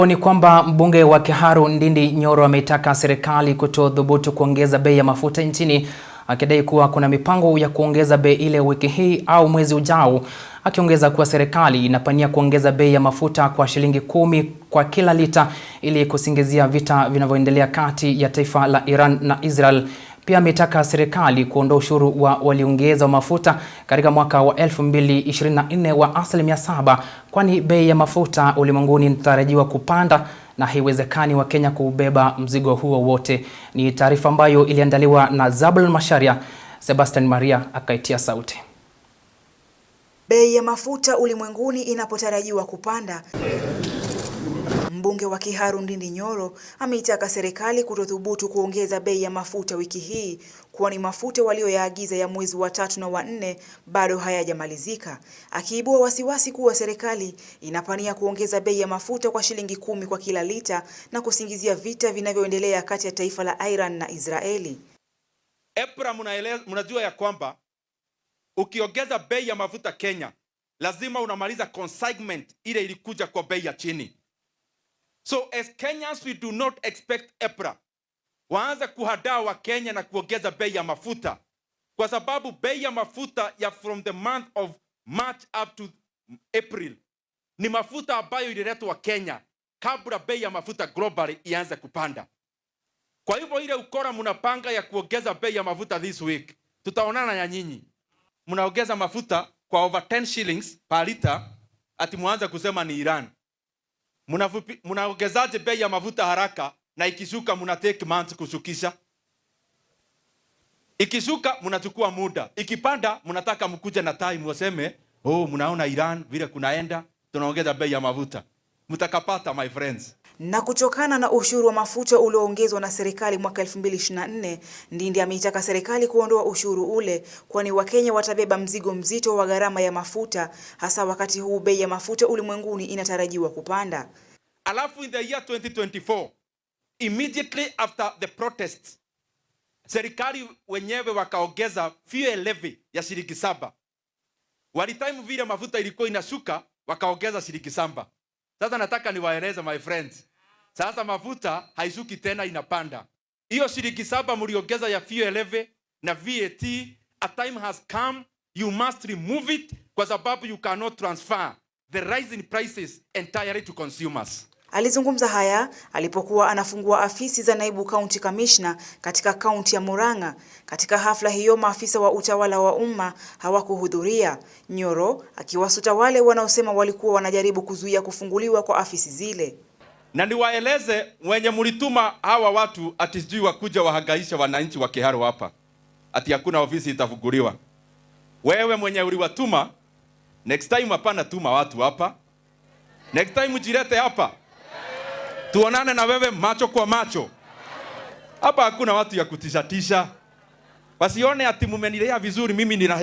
Ni kwamba mbunge wa Kiharu Ndindi Nyoro ametaka serikali kutodhubutu kuongeza bei ya mafuta nchini, akidai kuwa kuna mipango ya kuongeza bei ile wiki hii au mwezi ujao, akiongeza kuwa serikali inapania kuongeza bei ya mafuta kwa shilingi 10 kwa kila lita ili kusingizia vita vinavyoendelea kati ya taifa la Iran na Israel. Pia ametaka serikali kuondoa ushuru wa waliongeza mafuta katika mwaka wa 2024 wa 7%, kwani bei ya mafuta ulimwenguni inatarajiwa kupanda na haiwezekani wa Kenya kubeba mzigo huo wote. Ni taarifa ambayo iliandaliwa na Zabul Masharia. Sebastian Maria akaitia sauti. Bei ya mafuta ulimwenguni inapotarajiwa kupanda, mbunge wa Kiharu Ndindi Nyoro ameitaka serikali kutothubutu kuongeza bei ya mafuta wiki hii, kwani mafuta walioyaagiza ya mwezi wa 3 na wa 4 bado hayajamalizika, akiibua wasiwasi kuwa serikali inapania kuongeza bei ya mafuta kwa shilingi 10 kwa kila lita na kusingizia vita vinavyoendelea kati ya taifa la Iran na Israeli. EPRA mnajua ya kwamba ukiongeza bei ya mafuta Kenya, lazima unamaliza consignment ile ilikuja kwa bei ya chini. So as Kenyans, we do not expect EPRA waanze kuhadaa wa Kenya na kuongeza bei ya mafuta, kwa sababu bei ya mafuta ya from the month of March up to April ni mafuta ambayo ililetwa Kenya kabla bei ya mafuta globally ianze kupanda. Kwa hivyo ile ukora mnapanga ya kuongeza bei ya mafuta this week, tutaonana na nyinyi. Mnaongeza mafuta kwa over 10 shillings per liter, ati muanze kusema ni Iran. Mnaongezaje bei ya mafuta haraka na ikishuka mna take months kushukisha? Ikishuka mnachukua muda, ikipanda mnataka mkuje na time waseme, oh mnaona Iran vile kunaenda, tunaongeza bei ya mafuta. Mtakapata my friends. Na kutokana na ushuru wa mafuta ulioongezwa na serikali mwaka 2024, Ndindi ameitaka serikali kuondoa ushuru ule, kwani Wakenya watabeba mzigo mzito wa gharama ya mafuta, hasa wakati huu bei ya mafuta ulimwenguni inatarajiwa kupanda. Alafu in the year 2024, immediately after the protests, serikali wenyewe wakaongeza fuel levy ya shilingi 7. Walitime vile mafuta ilikuwa inashuka, wakaongeza shilingi 7. Sasa nataka niwaeleze my friends. Sasa mafuta haishuki tena, inapanda. Hiyo shilingi 7 mliongeza ya fuel levy na VAT, a time has come, you must remove it, kwa sababu you cannot transfer the rise in prices entirely to consumers. Alizungumza haya alipokuwa anafungua afisi za naibu county commissioner katika kaunti ya Murang'a. Katika hafla hiyo maafisa wa utawala wa umma hawakuhudhuria, Nyoro akiwasuta wale wanaosema walikuwa wanajaribu kuzuia kufunguliwa kwa afisi zile. Na niwaeleze wenye mlituma hawa watu ati sijui wakuja wahangaisha wananchi wa Kiharu hapa, ati hakuna ofisi itafunguliwa. Wewe mwenye uliwatuma, next time hapana tuma watu hapa. Next time jirete hapa. Tuonane na wewe macho kwa macho. Hapa hakuna watu ya kutishatisha. Wasione ati mumenilea vizuri mimi nina